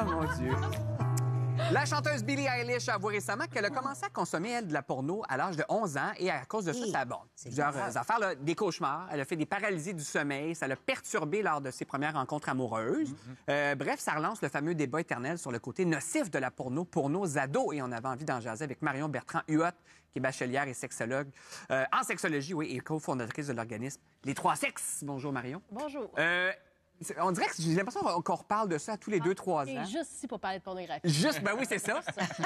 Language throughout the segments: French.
mon Dieu. La chanteuse Billie Eilish a avoué récemment qu'elle a commencé à consommer, elle, de la porno à l'âge de 11 ans et à cause de ça, ça a plusieurs affaires, là, des cauchemars. Elle a fait des paralysies du sommeil. Ça l'a perturbée lors de ses premières rencontres amoureuses. Bref, ça relance le fameux débat éternel sur le côté nocif de la porno pour nos ados. Et on avait envie d'en jaser avec Marion Bertrand-Huot, qui est bachelière et sexologue en sexologie, oui, et cofondatrice de l'organisme Les Trois Sexes. Bonjour, Marion. Bonjour. On dirait que j'ai l'impression qu'on reparle de ça tous les 2-3 ans. Juste ici pour parler de pornographie. Juste, ben oui, c'est ça.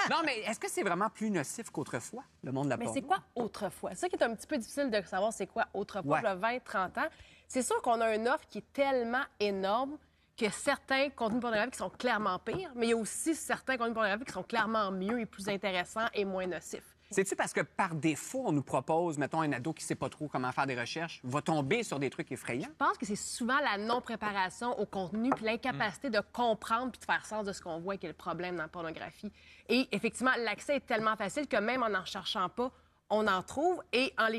Non, mais est-ce que c'est vraiment plus nocif qu'autrefois, le monde de la porno? Mais c'est quoi autrefois? C'est ça qui est un petit peu difficile de savoir c'est quoi autrefois, Ouais. il y a 20, 30 ans. C'est sûr qu'on a une offre qui est tellement énorme que certains contenus pornographiques sont clairement pires, mais il y a aussi certains contenus pornographiques qui sont clairement mieux et plus intéressants et moins nocifs. C'est-tu parce que par défaut, on nous propose, mettons, un ado qui sait pas trop comment faire des recherches, va tomber sur des trucs effrayants? Je pense que c'est souvent la non-préparation au contenu puis l'incapacité de comprendre puis de faire sens de ce qu'on voit qui est le problème dans la pornographie. Et effectivement, l'accès est tellement facile que même en n'en cherchant pas, on en trouve. Et en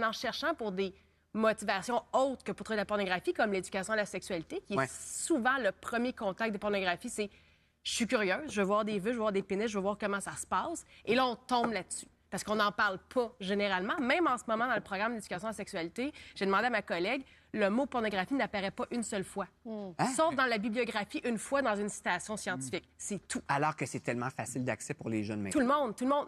en cherchant pour des motivations autres que pour trouver de la pornographie, comme l'éducation à la sexualité, qui est souvent le premier contact de pornographie, c'est « je suis curieuse, je veux voir des vues, je veux voir des pénis, je veux voir comment ça se passe ». Et là, on tombe là-dessus. Parce qu'on n'en parle pas généralement. Même en ce moment, dans le programme d'éducation à la sexualité, j'ai demandé à ma collègue, le mot pornographie n'apparaît pas une seule fois. Sauf dans la bibliographie, une fois dans une citation scientifique. C'est tout. Alors que c'est tellement facile d'accès pour les jeunes maintenant. Tout le monde.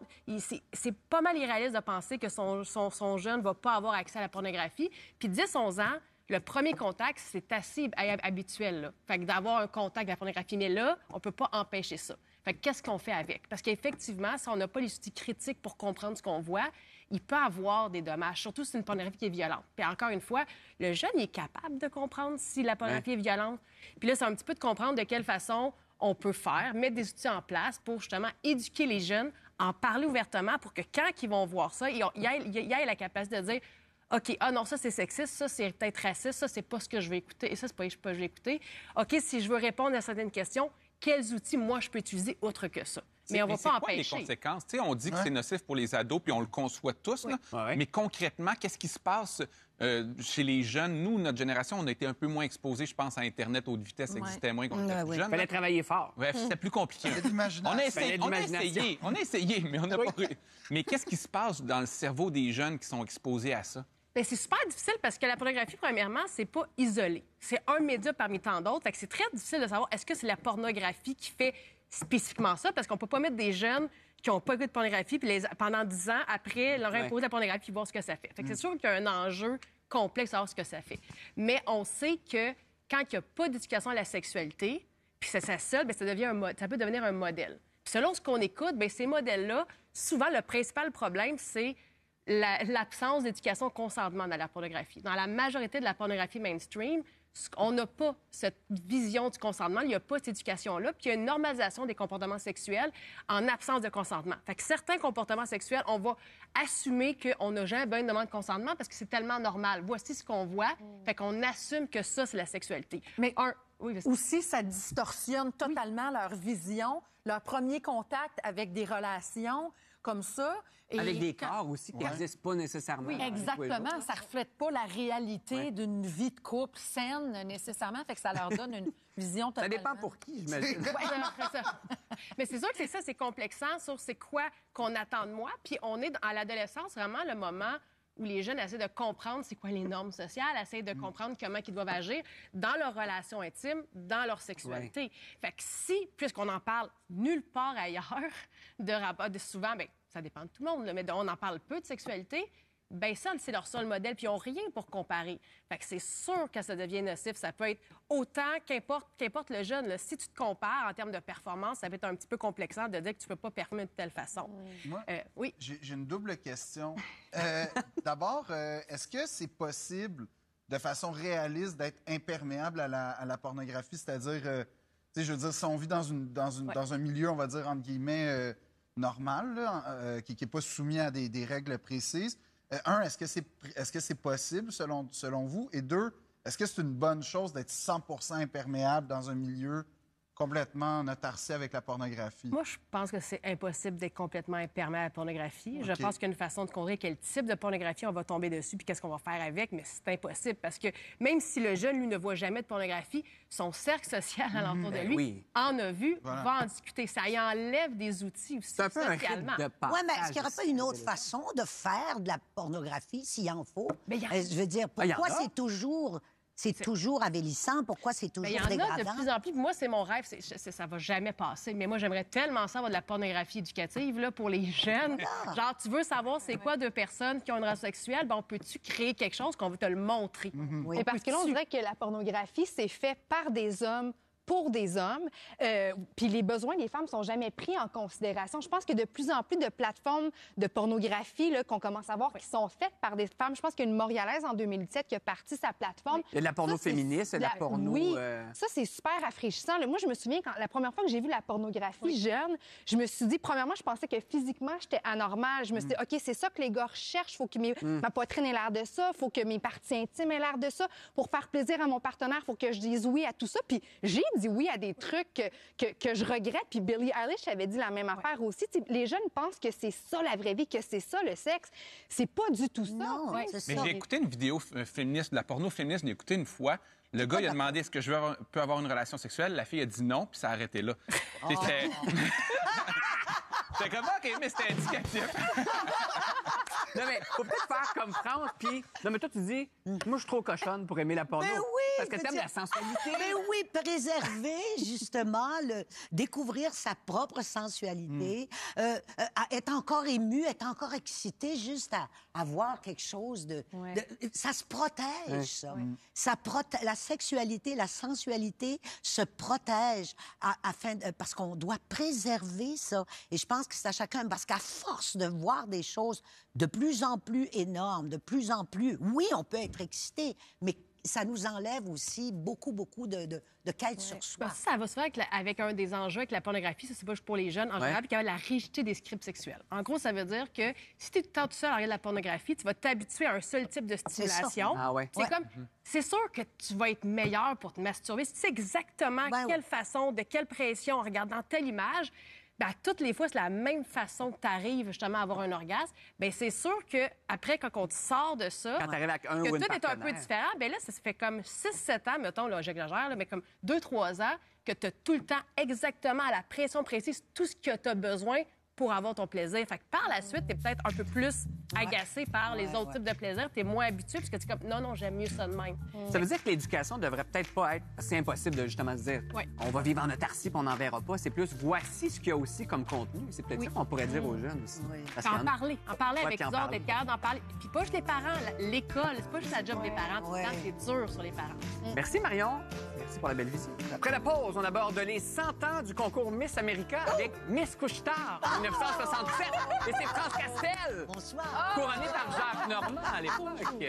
C'est pas mal irréaliste de penser que son jeune va pas avoir accès à la pornographie. Puis 10-11 ans, le premier contact, c'est assez habituel, là. Fait que d'avoir un contact avec la pornographie. Mais là, on peut pas empêcher ça. Fait que qu'est-ce qu'on fait avec? Parce qu'effectivement, si on n'a pas les outils critiques pour comprendre ce qu'on voit, il peut avoir des dommages, surtout si c'est une pornographie qui est violente. Puis encore une fois, le jeune, il est capable de comprendre si la pornographie est violente. Puis là, c'est un petit peu de comprendre de quelle façon on peut faire, mettre des outils en place pour justement éduquer les jeunes, en parler ouvertement pour que quand ils vont voir ça, ils aient la capacité de dire OK, ah non, ça, c'est sexiste, ça, c'est peut-être raciste, ça, c'est pas ce que je vais écouter, et ça, c'est pas ce que je vais écouter. OK, si je veux répondre à certaines questions, quels outils, moi, je peux utiliser autre que ça? Mais on va pas empêcher. C'est quoi les conséquences? T'sais, on dit que c'est nocif pour les ados, puis on le conçoit tous, là. Mais concrètement, qu'est-ce qui se passe chez les jeunes? Nous, notre génération, on a été un peu moins exposés, je pense, à Internet haute vitesse, ça existait moins quand on était plus jeune. Il fallait travailler fort. Bref, c'était plus compliqué. On a essayé, mais on n'a pas... Mais qu'est-ce qui se passe dans le cerveau des jeunes qui sont exposés à ça? Bien, c'est super difficile parce que la pornographie, premièrement, c'est pas isolé. C'est un média parmi tant d'autres. Fait que c'est très difficile de savoir est-ce que c'est la pornographie qui fait spécifiquement ça, parce qu'on peut pas mettre des jeunes qui n'ont pas écouté de pornographie, puis pendant 10 ans, après, leur imposer la pornographie, puis voir ce que ça fait. Fait que c'est sûr qu'il y a un enjeu complexe à voir ce que ça fait. Mais on sait que quand il n'y a pas d'éducation à la sexualité, puis c'est ça seul, bien, ça peut devenir un modèle. Puis selon ce qu'on écoute, bien, ces modèles-là, souvent, le principal problème, c'est l'absence d'éducation au consentement dans la pornographie. Dans la majorité de la pornographie mainstream, on n'a pas cette vision du consentement, il n'y a pas cette éducation-là, puis il y a une normalisation des comportements sexuels en absence de consentement. Fait que certains comportements sexuels, on va assumer qu'on n'a jamais besoin de demande de consentement parce que c'est tellement normal. Voici ce qu'on voit, fait qu'on assume que ça, c'est la sexualité. Mais aussi, ça distorsionne totalement leur vision, leur premier contact avec des relations comme ça. Et avec des corps aussi qui n'existent pas nécessairement. Oui, exactement. Ça ne reflète pas la réalité d'une vie de couple saine, nécessairement. Fait que ça leur donne une vision totalement... Ça dépend pour qui, j'imagine. Mais c'est sûr que c'est ça, c'est complexant sur c'est quoi qu'on attend de moi. Puis on est à l'adolescence, vraiment le moment où les jeunes essaient de comprendre c'est quoi les normes sociales, essaient de comprendre comment ils doivent agir dans leurs relations intimes, dans leur sexualité. Fait que si, puisqu'on en parle nulle part ailleurs, souvent, bien, ça dépend de tout le monde, là, mais on en parle peu de sexualité, bien ça, c'est leur seul modèle, puis ils n'ont rien pour comparer. Fait que c'est sûr que ça devient nocif. Ça peut être autant, qu'importe le jeune, là, si tu te compares en termes de performance, ça peut être un petit peu complexant de dire que tu ne peux pas performer de telle façon. Moi, oui. J'ai une double question. D'abord, est-ce que c'est possible, de façon réaliste, d'être imperméable à la pornographie? C'est-à-dire, je veux dire, si on vit dans un milieu, on va dire, entre guillemets, normal, là, qui n'est pas soumis à des règles précises, est-ce que c'est possible, selon vous? Et deux, est-ce que c'est une bonne chose d'être 100% imperméable dans un milieu complètement notarcé avec la pornographie? Moi, je pense que c'est impossible d'être complètement imperméable à la pornographie. Je pense qu'il y a une façon de contrer quel type de pornographie on va tomber dessus puis qu'est-ce qu'on va faire avec, mais c'est impossible parce que même si le jeune, lui, ne voit jamais de pornographie, son cercle social alentour de lui en a vu, va en discuter. Ça y enlève des outils aussi, c'est un peu socialement. Un rythme de passage. Oui, mais est-ce qu'il n'y aurait pas une autre façon de faire de la pornographie, s'il en faut? Je veux dire, pourquoi c'est toujours avilissant? Pourquoi c'est toujours dégradant? Il y en a de plus en plus. Moi, c'est mon rêve. Ça va jamais passer. Mais moi, j'aimerais tellement ça avoir de la pornographie éducative là, pour les jeunes. Genre, tu veux savoir c'est quoi deux personnes qui ont une relation sexuelle? Ben, peux-tu créer quelque chose qu'on veut te le montrer? Et parce que là, on dirait que la pornographie, c'est fait par des hommes pour des hommes, puis les besoins des femmes sont jamais pris en considération. Je pense que de plus en plus de plateformes de pornographie là, qu'on commence à voir qui sont faites par des femmes. Je pense qu'il y a une Montréalaise en 2017 qui a parti sa plateforme. Il y a de la porno féministe, il y a de la porno... Oui, ça, c'est super rafraîchissant. Là, moi, je me souviens, quand la première fois que j'ai vu la pornographie jeune, je me suis dit, premièrement, je pensais que physiquement, j'étais anormale. Je me suis dit, OK, c'est ça que les gars recherchent. Il faut que ma poitrine ait l'air de ça. Il faut que mes parties intimes aient l'air de ça. Pour faire plaisir à mon partenaire, il faut que je dise oui à tout ça. Puis j'ai dit oui à des trucs que je regrette. Puis Billie Eilish avait dit la même affaire aussi. T'sais, les jeunes pensent que c'est ça la vraie vie, que c'est ça le sexe. C'est pas du tout ça. Non, c'est ça. Mais j'ai écouté une vidéo féministe, de la porno féministe, j'ai écouté une fois. Le gars, il a demandé est-ce que je peux avoir une relation sexuelle. La fille a dit non, puis ça a arrêté là. C'était comme, OK, mais c'était indicatif. Non, mais faut peut-être faire comme France, puis... Non, mais toi, tu dis, moi, je suis trop cochonne pour aimer la porno. Mais oui! Parce que t'aimes la sensualité. Mais oui, préserver, justement, découvrir sa propre sensualité, être encore ému, être encore excité juste à voir quelque chose de... ça se protège, ça. La sexualité, la sensualité se protège parce qu'on doit préserver ça. Et je pense que c'est à chacun, parce qu'à force de voir des choses de plus en plus énormes, de plus en plus... Oui, on peut être excité, mais ça nous enlève aussi beaucoup de quête sur soi. Ça va se faire avec un des enjeux avec la pornographie, ça c'est pas juste pour les jeunes en général, puis qu'il y a la rigidité des scripts sexuels. En gros, ça veut dire que si tu es tout le temps tout seul à regarder la pornographie, tu vas t'habituer à un seul type de stimulation. C'est comme, c'est sûr que tu vas être meilleur pour te masturber. Si tu sais exactement quelle façon, de quelle pression en regardant telle image, bien, toutes les fois, c'est la même façon que tu arrives justement à avoir un orgasme. Bien, c'est sûr qu'après, quand on te sort de ça, quand t'arrives avec un que ou une tout est un peu partenaire. différent, bien là, ça se fait comme 6-7 ans, mettons, là, j'exagère, là, mais comme 2-3 ans, que tu as tout le temps exactement à la pression précise tout ce que tu as besoin pour avoir ton plaisir. Fait que par la suite, tu es peut-être un peu plus agacé par les autres types de plaisirs. Tu es moins habitué parce que tu es comme non, j'aime mieux ça de même. Ça veut dire que l'éducation devrait peut-être pas être... C'est impossible de justement se dire on va vivre en autarcie puis on n'en verra pas. C'est plus voici ce qu'il y a aussi comme contenu. C'est peut-être ça qu'on pourrait dire aux jeunes aussi. Parce en parler avec les autres, être capable d'en parler. Puis pas juste les parents, l'école, c'est pas juste la job des parents. Tout le temps, c'est dur sur les parents. Merci Marion. Merci pour la belle visite. Après la pause, on aborde les 100 ans du concours Miss America avec Miss Couche-Tard en 1967. Et c'est France Castel. Bonsoir. Couronnée par Jacques Normand à l'époque.